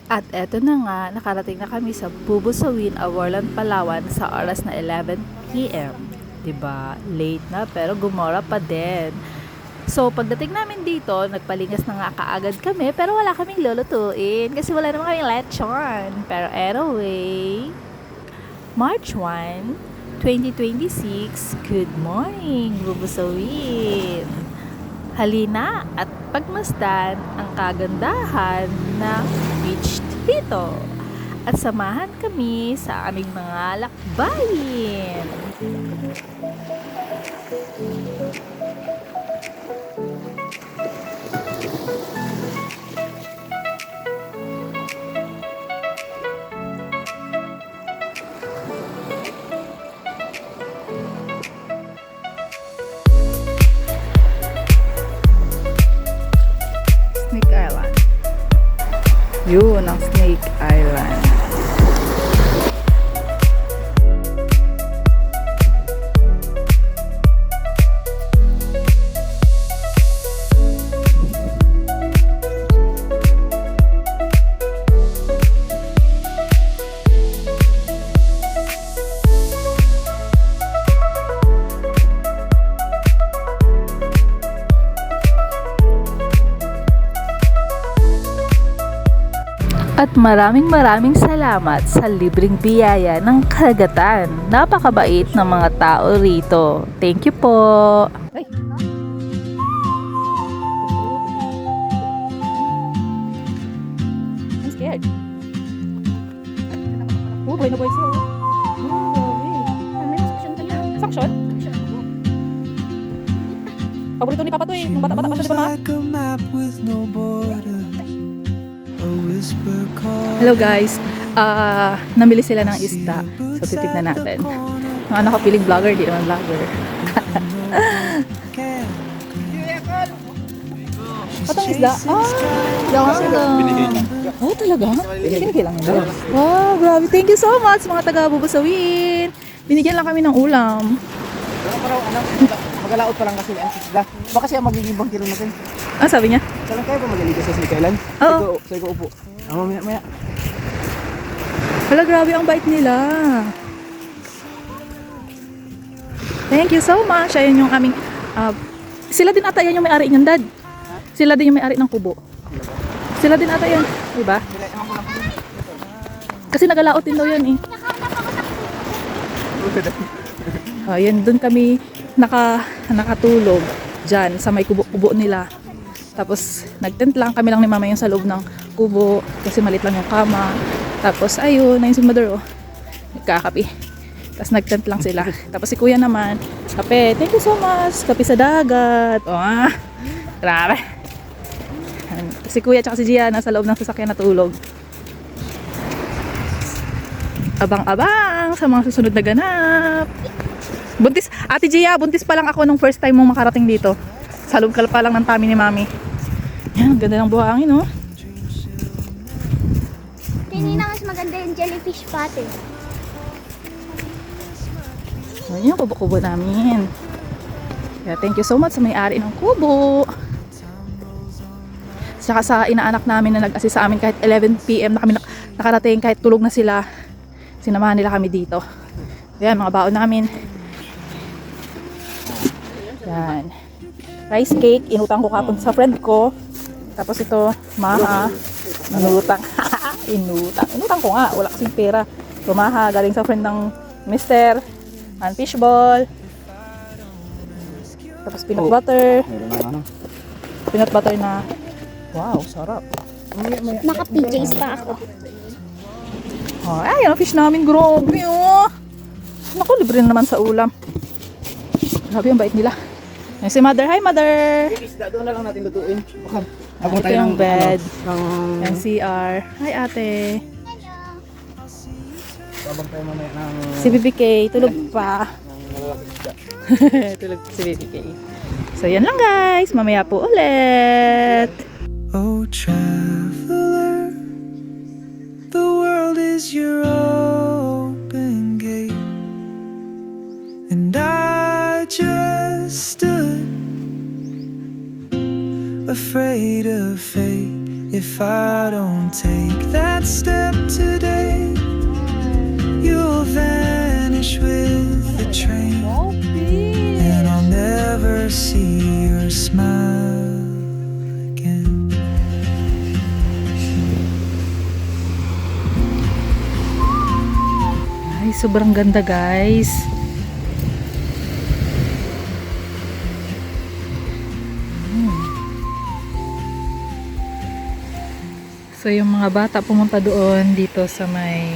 At eto na nga, nakarating na kami sa Bubusawin, Awarlan, Palawan sa oras na 11 p.m. Diba? Late na pero gumora pa din. So pagdating namin dito, nagpalingas na nga kaagad kami pero wala kaming lulutuin kasi wala naman kaming lechon. Pero anyway, March 1, 2026, good morning, Bubusawin! Halina at pagmasdan ang kagandahan ng beach dito at samahan kami sa aming mga lakbayin. Snake Island. Yun ang Snake Island. At maraming salamat sa libreng biyaya ng karagatan. Napakabait ng mga tao rito. Thank you po. Ay. I'm scared. Oh, boy na boy siya. Oh, grabe. May suction ka na. Suction? Paborito ni Papa to eh. Nung bata-bata pa siya, di ba, Ma? Hello guys, namili sila ng isda. So titignan natin. Ang anak ko piling vlogger, di naman vlogger. Patong isda? Oh, talaga? Binigyan lang nila. Wow, grabe. Thank you so much mga taga-Bubusawin. Binigyan lang kami ng ulam. Magalaot pa lang kasi ang isda. Baka siya magiging bangkilo natin. Ah, sabi niya? Saan kayo ba magaligo sa Snake Island? Oo. Sige upo. Maya. Hala, grabe ang bait nila. Thank you so much. Ayun yung aming sila din ata yan yung may-ari niyan, Dad. Sila din yung may-ari ng kubo. Sila din ata yan, diba? Kasi nagalaot din daw yan eh. Ayun, doon kami nakatulog dyan sa may kubo nila. Tapos nagtent lang kami lang ni Mama yung sa loob ng kubo kasi malit lang yung kama. Tapos ayun, ayun si Mother oh, nagkakape. Tapos nagtent lang sila. Tapos si Kuya naman, kape. Thank you so much. Kape sa dagat. Oh, grabe. Si Kuya at si Gia nasa loob ng sasakyan natulog. Abang-abang sa mga susunod na ganap. Buntis, Ate Gia, buntis pa lang ako nung first time mong makarating dito. Sa loob pa lang ng tummy ni Mami. Yan, ganda ng buhangin, no? Kanina mas maganda yung jellyfish pati. Yan yung kubo-kubo namin. Kaya thank you so much sa may-ari ng kubo. Saka sa inaanak namin na nag-assist sa amin kahit 11 p.m. na kami nakarating, kahit tulog na sila. Sinamahan nila kami dito. Yan, mga baon namin. Yan. Rice cake, inutang ko kapon sa friend ko. Tapos ito, maha. Inutang. Inutang ko nga, wala kasing pera. Tumaha, galing sa friend ng mister. And fishball. Tapos peanut butter. Peanut butter na, wow, sarap. Naka-PJs pa ako. Oh, ay, ang fish namin, grabe oh. Naku, libre na naman sa ulam. Grabe ang bait nila. Yan si Mother. Hi, Mother! Isda doon na lang natin lutuin. Okay. Ito yung bed. Ng Yan CR. Hi, ate. Babang tayo mamaya ng Si BBK, tulog pa. malalaking isda. Tulog si BBK. So, yan lang guys. Mamaya po ulit. Oh, traveler, the world is your open gate, and I just stood afraid of fate. If I don't take that step today, you'll vanish with the train, and I'll never see your smile again. Ay, sobrang ganda guys. So yung mga bata pumunta doon dito sa may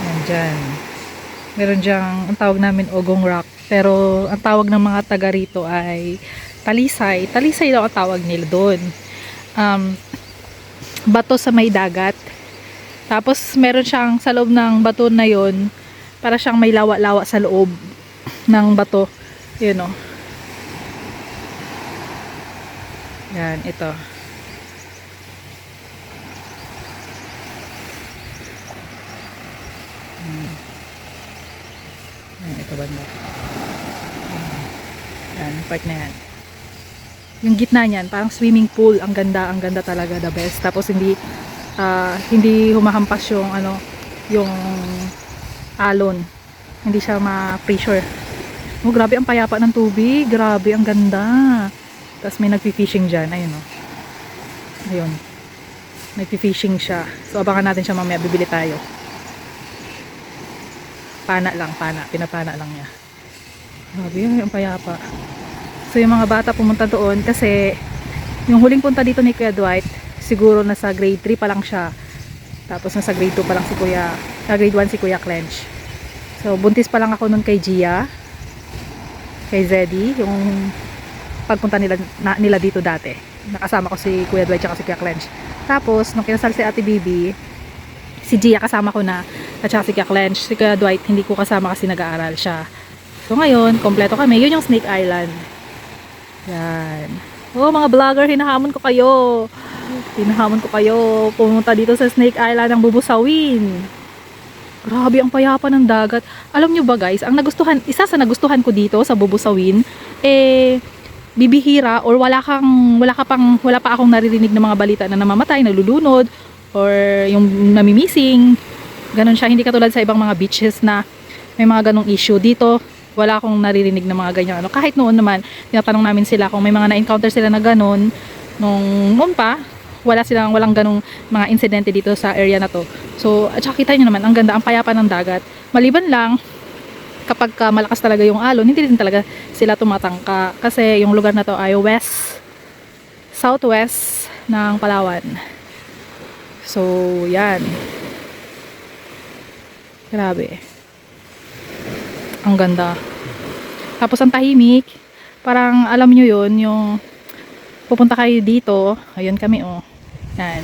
yan dyan. Meron dyang, ang tawag namin Ogong Rock, pero ang tawag ng mga taga rito ay Talisay. Talisay daw ang tawag nila doon. Bato sa may dagat. Tapos meron siyang sa loob ng bato na yon, para siyang may lawa-lawa sa loob ng bato. Yun o. Yan, ito. Yan, ito banda. Yan, part na yan. Yung gitna niyan, parang swimming pool. Ang ganda talaga, the best. Tapos hindi humahampas yung yung alon. Hindi siya ma-pressure. Oh, grabe ang payapa ng tubig. Grabe, ang ganda. Tapos may nagfi-fishing dyan. Ayun o. Ayun. Nagfi-fishing siya. So, abangan natin siya mamaya. Bibili tayo. Pana lang, pana. Pinapana lang niya. Grabe, ang payapa. So, yung mga bata pumunta doon kasi yung huling punta dito ni Kuya Dwight, siguro nasa grade 3 pa lang siya. Tapos nasa grade 2 pa lang si Kuya, grade 1 si Kuya Clench. So, buntis pa lang ako nun kay Gia, kay Zeddy, yung pagpunta nila dito dati. Nakasama ko si Kuya Dwight at si Kuya Clench. Tapos, nung kinasal si Ate Bibi, si Gia kasama ko na, at saka si Kuya Clench. Si Kuya Dwight, hindi ko kasama kasi nag-aaral siya. So, ngayon, kompleto kami. Yun yung Snake Island. Yan. Oh, mga vlogger, hinahamon ko kayo. Hinahamon ko kayo. Pumunta dito sa Snake Island ng Bubusawin. Grabe ang payapa ng dagat. Alam nyo ba guys, ang nagustuhan, isa sa nagustuhan ko dito sa Bubusawin, bibihira or wala pa akong naririnig ng mga balita na namamatay, nalulunod, or yung namimissing. Ganon siya, hindi katulad sa ibang mga beaches na may mga ganong issue. Dito wala akong naririnig ng mga ganyan. Kahit noon naman, tinatanong namin sila kung may mga na-encounter sila na ganon. Noon pa, walang ganong mga insidente dito sa area na to. So, at saka kita nyo naman, ang ganda, ang payapa ng dagat. Maliban lang, kapag malakas talaga yung alon, hindi din talaga sila tumatangka. Kasi yung lugar na to ay southwest ng Palawan. So, yan. Grabe. Ang ganda. Tapos ang tahimik, parang alam nyo yun, yung pupunta kayo dito, ayun kami oh. Yan.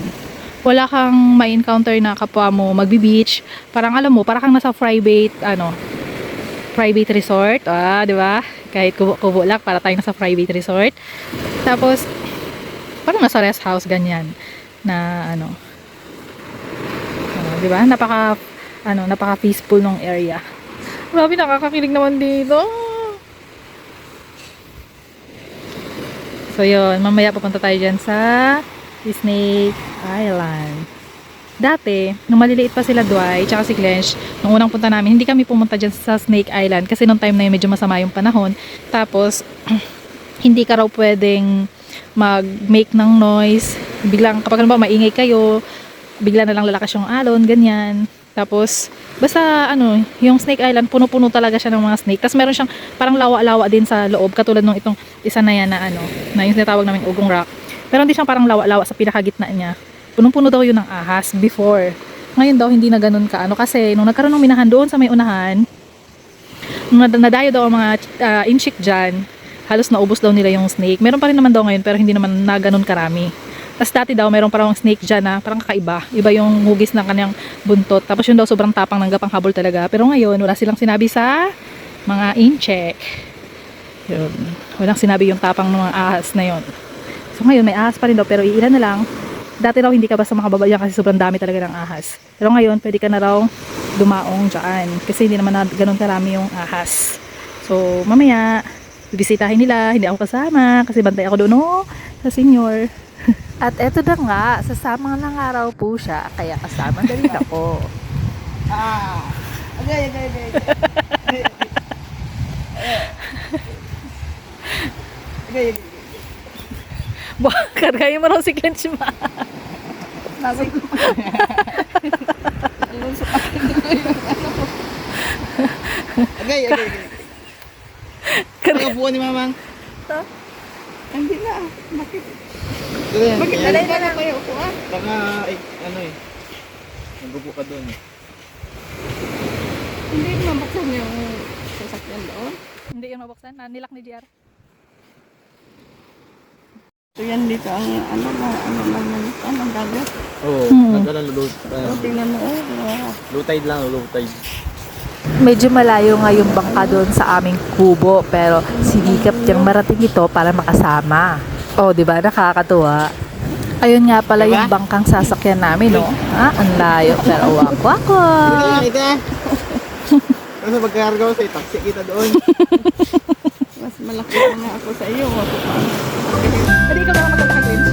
Wala kang ma-encounter na kapwa mo magbi-beach. Parang alam mo, parang kang nasa private resort. Di ba? Kahit kubo lang, para tayo nasa private resort. Tapos, parang nasa rest house, ganyan. Na di ba? Napaka peaceful ng area. Grabe, nakakakilig naman dito. So, yun. Mamaya papunta tayo dyan sa Snake Island. Dati, nung maliliit pa sila Dwight, tsaka si Clench, nung unang punta namin, hindi kami pumunta dyan sa Snake Island kasi nung time na yun medyo masama yung panahon. Tapos, hindi ka raw pwedeng mag-make ng noise. Biglang, kapag maingay kayo, bigla na lang lalakas yung alon, ganyan. Tapos, basta yung Snake Island, puno-puno talaga siya ng mga snake. Tapos meron siyang parang lawa-lawa din sa loob, katulad nung itong isa na yan na na yung tinatawag namin Ogong Rock. Pero hindi siyang parang lawa-lawa sa pinakagitna niya. Punong-puno daw yun ng ahas before. Ngayon daw hindi na ganun ka kasi nung nagkaroon ng minahan doon sa may unahan, nung nadayo daw ang mga inchik dyan, halos naubos daw nila yung snake. Meron pa rin naman daw ngayon pero hindi naman na ganun karami. Tapos dati daw mayroon parang snake dyan na parang kakaiba. Iba yung hugis ng kanyang buntot. Tapos yun daw sobrang tapang ng gapang habol talaga. Pero ngayon wala silang sinabi sa mga incheck. Yun. Walang sinabi yung tapang ng mga ahas na yun. So ngayon may ahas pa rin daw pero iilan na lang. Dati raw hindi ka basta makababa dyan kasi sobrang dami talaga ng ahas. Pero ngayon pwede ka na raw dumaong dyan. Kasi hindi naman na ganun karami yung ahas. So mamaya bibisitahin nila. Hindi ako kasama kasi bantay ako doon sa senior. At eto na nga, sasama na nga raw po siya, kaya kasama na rin ako. Okay. Okay. Kargayin mo raw si Clench Ma. Nasa ko. Okay. Ano po ni Mamang? Hindi na. Bakit? Bakit alay na lang kayo upuan? Baka, ano eh. Nagbubo ka doon eh. Hindi naman buksan yung sasakyan doon. Hindi yung mabuksan, nilak ni JR. So yan dito ang ang dagat. Oo, nagkaroon Tingnan mo, low tide lang, low tide. Medyo malayo nga yung bangka doon sa aming kubo, pero sinikap niyang marating ito para makasama. Oh, di ba? Nakakatuwa. Ayun nga pala yung bangkang sasakyan namin, no? Ang layo, pero wako. Ita! Kasi magkakarga ko sa taxi kita doon. mas malaki pa nga ako sa iyo. Hindi ka ba magkakagwins?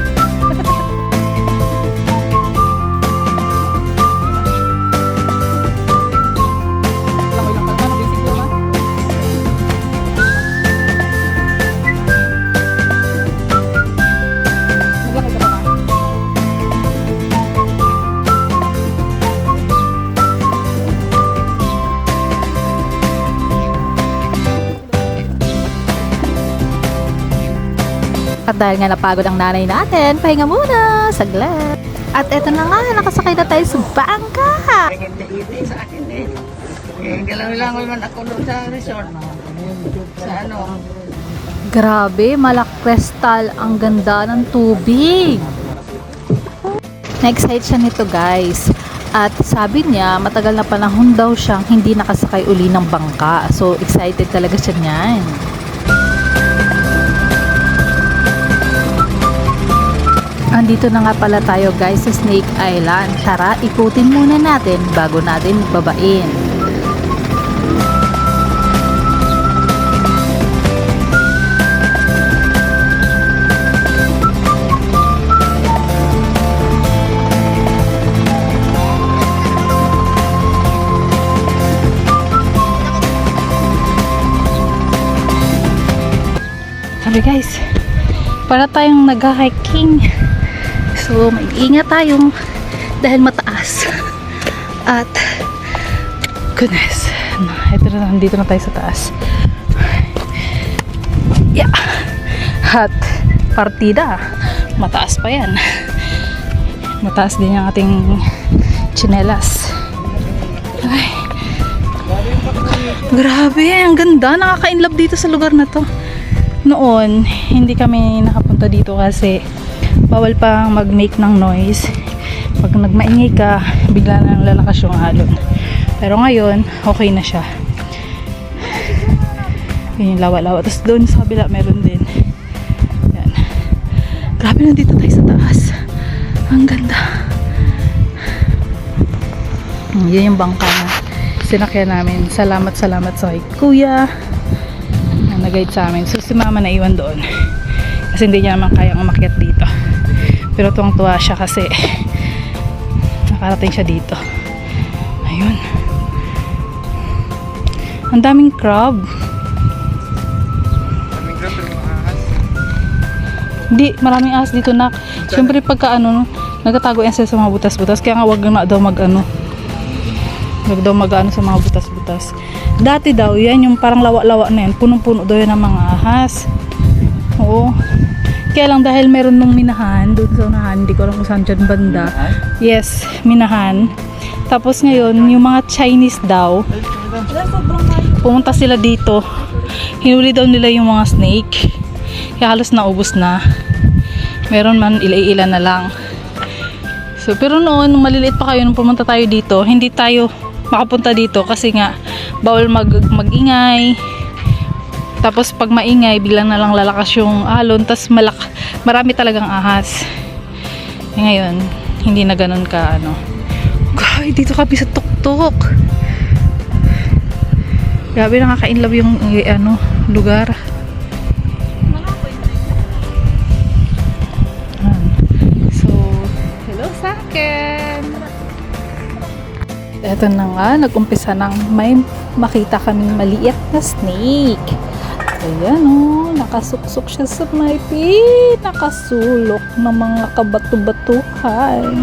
At dahil nga napagod ang nanay natin, pahinga muna, saglit. At eto na nga, nakasakay na tayo sa bangka. Hindi sa akin eh. Galaw-langoy man ako doon sa resort. Sa ano. Grabe, malakristal, ang ganda ng tubig. Na-excite siya nito guys. At sabi niya, matagal na panahon daw siyang hindi nakasakay uli ng bangka. So, excited talaga siya niyan. Andito na nga pala tayo guys sa Snake Island. Tara, ikutin muna natin bago natin babain. Sabi guys, para tayong nag-hiking. So, mag-ingat tayong dahil mataas. At, goodness. Ito na, nandito na tayo sa taas. Yeah. At, partida. Mataas pa yan. Mataas din yung ating tsinelas. Ay. Grabe, ang ganda. Nakaka-inlove dito sa lugar na to. Noon, hindi kami nakapunta dito kasi bawal pa mag-make ng noise. Pag nagmaingay ka, bigla na lalakas yung alon. Pero ngayon, okay na siya. Yun yung lawa-lawa. Tapos doon sa kabila, meron din. Yan. Grabe, nandito tayo sa taas. Ang ganda. Yan yung bangka na sinakyan namin. Salamat sa kay Kuya na nag-guide sa amin. So si Mama naiwan doon. Kasi hindi niya naman kayang umakyat dito. Pero tuwang-tuwa siya kasi nakarating siya dito. Ayun. Ang daming crab. Hindi, maraming ahas dito na. Siyempre pagka ano, nagtatago yan sila sa mga butas-butas. Kaya nga wag na daw mag-ano. Wag daw mag-ano sa mga butas-butas. Dati daw, yan yung parang lawa-lawa na yan. Punong-puno daw yan ng mga ahas. Oo. Kaya lang dahil meron nung minahan, doon sa unahan, hindi ko alam kung saan dyan banda. Yes, minahan. Tapos ngayon, yung mga Chinese daw, pumunta sila dito. Hinuli daw nila yung mga snake. Kaya halos naubos na. Meron man, ila-ila na lang. So, pero noon, nung maliliit pa kayo, nung pumunta tayo dito, hindi tayo makapunta dito kasi nga, bawal mag-ingay. Tapos pag maingay, biglang na lang lalakas yung alon. Tapos marami talagang ahas. E ngayon, hindi na ganun ka ano. Grabe, dito kami sa tuktok. Grabe, nakaka-inlove yung ano, lugar. Eto na nga, nag-umpisa nang may makita kaming maliit na snake. Ayan o, nakasuksok siya sa may pinakasulok ng mga kabato-batuhan.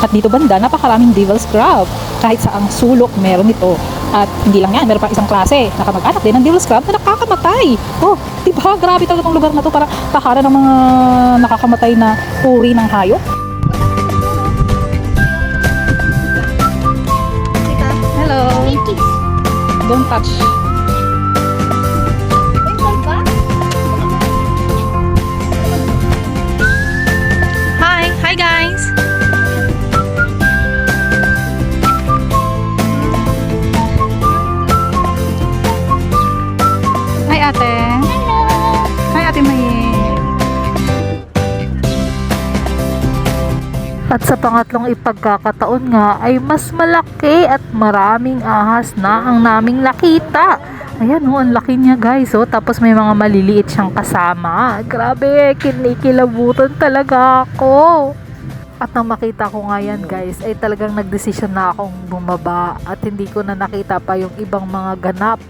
At dito banda, napakaraming devil's crab. Kahit sa ang sulok, meron ito. At hindi lang yan, meron pa isang klase. Nakamag-anak din ng devil's crab na nakakamatay. Oh, diba? Grabe talaga itong lugar na to. Parang tahara ng mga nakakamatay na uri ng hayop. Hello. Don't touch. Hi. Hi guys. Hi ate. Hi ate May. At sa pangatlong ipagkakataon nga ay mas malaki at maraming ahas na ang naming nakita. Ayan oh, ang laki niya guys oh. Tapos may mga maliliit siyang kasama. Grabe, kinikilabutan talaga ako. At nang makita ko nga yan guys, ay talagang nagdesisyon na akong bumaba. At hindi ko na nakita pa yung ibang mga ganap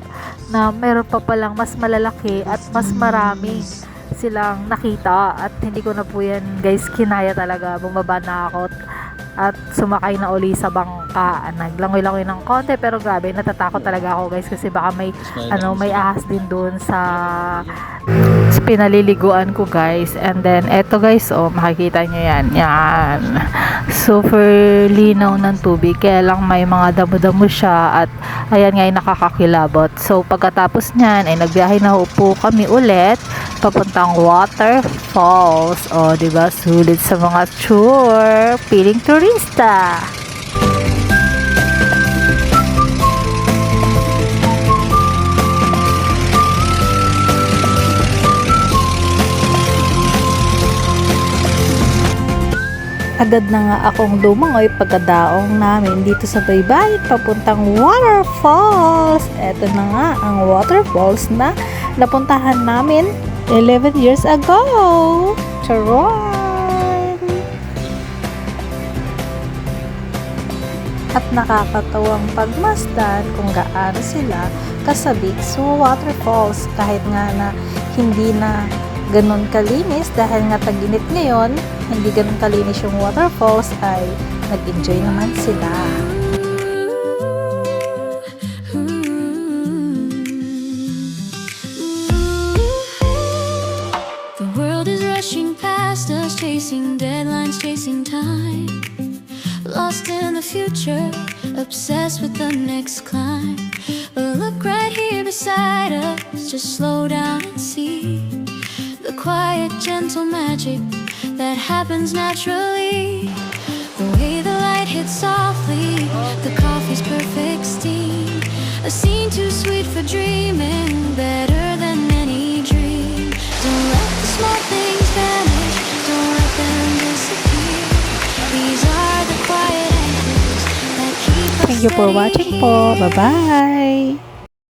na meron pa palang mas malalaki at mas marami silang nakita. At hindi ko na po yan guys kinaya talaga. Bumaba na ako at sumakay na uli sa bangka. Naglangoy-langoy ng konti pero grabe, natatakot talaga ako guys kasi baka may may ahas din doon sa pinaliliguan ko guys. And then eto guys, oh makikita nyo yan, yan super linaw ng tubig kaya lang may mga damo-damo siya at ayan nga ay nakakakilabot. So pagkatapos nyan ay nagbiyahe na po kami ulit papuntang waterfalls. O diba, sulit sa mga tour piling turista. Agad na nga akong lumangoy pagkadaong namin dito sa baybayin papuntang waterfalls. Eto na nga ang waterfalls na napuntahan namin 11 years ago. Charon! At nakakatawang pagmasdan kung gaano sila kasabik sa waterfalls kahit nga na hindi na ganun kalinis dahil nga tag-init ngayon, hindi ganun kalinis yung waterfalls ay nag-enjoy naman sila. The world is rushing past us, chasing deadlines, chasing time. Lost in the future, obsessed with the next climb. But look right here beside us, just slow down and see the quiet, gentle magic that happens naturally. The way the light hits softly, the coffee's perfect steam. A scene too sweet for dreaming, better than any dream. Don't let the small things vanish, don't let them disappear. These are the quiet anchors that keep us Thank you for watching po. Bye-bye!